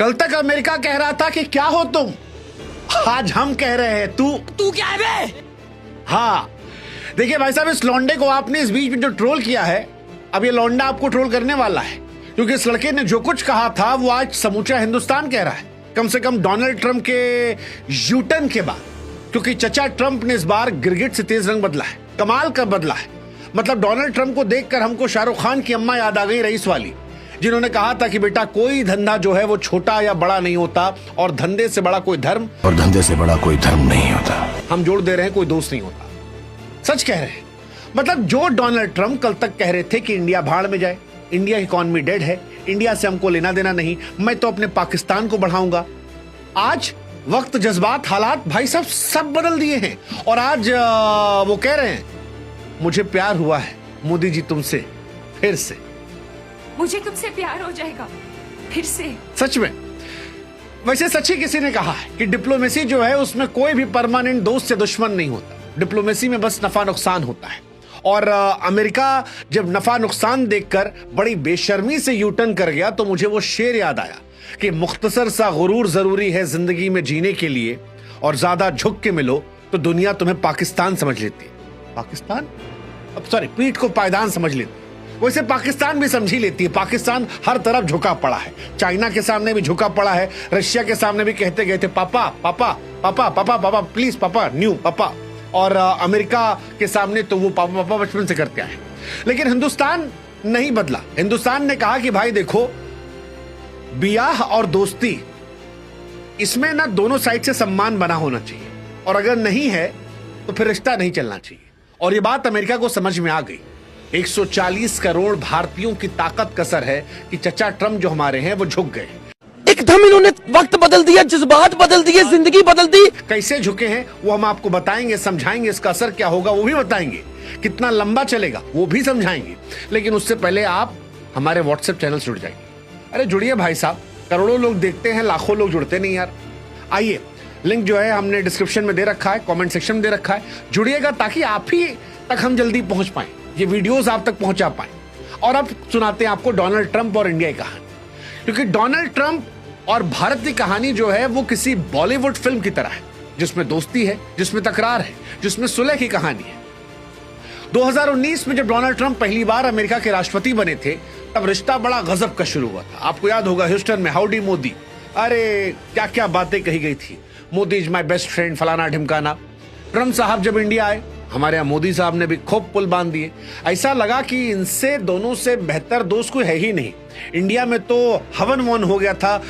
कल तक अमेरिका कह रहा था कि क्या हो तुम, आज हम कह रहे हैं तू क्या है बे? हाँ देखिए भाई साहब, इस लौंडे को आपने इस बीच में जो ट्रोल किया है, अब ये लौंडा आपको ट्रोल करने वाला है, क्योंकि इस लड़के ने जो कुछ कहा था वो आज समूचा हिंदुस्तान कह रहा है, कम से कम डोनाल्ड ट्रंप के यूटर्न के बाद। क्योंकि चचा ट्रंप ने इस बार गिरगिट से तेज रंग बदला है, कमाल का बदला है। मतलब डोनाल्ड ट्रंप को देखकर हमको शाहरुख खान की अम्मा याद आ गई, रईस वाली, जिन्होंने कहा था कि बेटा कोई धंधा जो है वो छोटा या बड़ा नहीं होता, और धंधे से बड़ा कोई धर्म नहीं होता। हम जोड़ दे रहे हैं, कोई दोस्त नहीं होता। सच कह रहे हैं। मतलब जो डोनाल्ड ट्रंप कल तक कह रहे थे कि इंडिया भाड़ में जाए, इंडिया की इकॉनमी डेड है, इंडिया से हमको लेना देना नहीं, मैं तो अपने पाकिस्तान को बढ़ाऊंगा, आज वक्त जज्बात हालात भाई साहब सब बदल दिए हैं। और आज वो कह रहे हैं मुझे प्यार हुआ है मोदी जी तुमसे, फिर से मुझे तुमसे प्यार हो जाएगा फिर से। सच में। वैसे सच ही किसी ने कहा है कि डिप्लोमेसी जो है उसमें कोई भी परमानेंट दोस्त या दुश्मन नहीं होता, डिप्लोमेसी में बस नफा नुकसान होता है। और अमेरिका जब नफा नुकसान देखकर बड़ी बेशर्मी से यूटर्न कर गया तो मुझे वो शेर याद आया कि मुख्तसर सा गुरूर जरूरी है जिंदगी में जीने के लिए, और ज्यादा झुक के मिलो तो दुनिया तुम्हें पाकिस्तान समझ लेती है। पाकिस्तान, अब सॉरी, पीठ को पायदान समझ लेती है। वैसे पाकिस्तान भी समझी लेती है। पाकिस्तान हर तरफ झुका पड़ा है, चाइना के सामने भी झुका पड़ा है, रशिया के सामने भी कहते गए थे पापा पापा पापा पापा पापा प्लीज पापा, न्यू पापा। और अमेरिका के सामने तो वो पापा पापा बचपन से करते आए। लेकिन हिंदुस्तान नहीं बदला। हिंदुस्तान ने कहा कि भाई देखो, बियाह और दोस्ती इसमें ना दोनों साइड से सम्मान बना होना चाहिए, और अगर नहीं है तो फिर रिश्ता नहीं चलना चाहिए। और ये बात अमेरिका को समझ में आ गई। 140 करोड़ भारतीयों की ताकत कसर है कि चचा ट्रंप जो हमारे हैं वो झुक गए। एकदम इन्होंने वक्त बदल दिया, जज्बात बदल दिए, जिंदगी बदल दी। कैसे झुके हैं वो हम आपको बताएंगे, समझाएंगे, इसका असर क्या होगा वो भी बताएंगे, कितना लंबा चलेगा वो भी समझाएंगे। लेकिन उससे पहले आप हमारे व्हाट्सएप चैनल से जुड़ जाइए। अरे जुड़िए भाई साहब, करोड़ों लोग देखते हैं, लाखों लोग जुड़ते नहीं यार। आइए, लिंक जो है हमने डिस्क्रिप्शन में दे रखा है, कमेंट सेक्शन में दे रखा है, जुड़िएगा ताकि आप ही तक हम जल्दी पहुंच पाए, ये वीडियोस आप तक पहुंचा पाए। और अब सुनाते हैं आपको डोनाल्ड ट्रंप और इंडिया की कहानी, क्योंकि डोनाल्ड ट्रंप और भारत की कहानी जो है वो किसी बॉलीवुड फिल्म की तरह है, जिसमें दोस्ती है, जिसमें तकरार है, जिसमें सुलह की कहानी है। 2019 में जब डोनाल्ड ट्रंप पहली बार अमेरिका के राष्ट्रपति बने थे, तब रिश्ता बड़ा गजब का शुरू हुआ था। आपको याद होगा ह्यूस्टन में हाउडी मोदी, अरे क्या क्या बातें कही गई थी, Modi is my best friend, फलाना ढिमकाना। ट्रंप साहब जब इंडिया आए, हमारे यहाँ मोदी साहब ने भी खूब पुल बांध दिए। ऐसा लगा कि इनसे दोनों से बेहतर दोस्त कोई है ही नहीं। इंडिया में तो हवन वन हो गया था।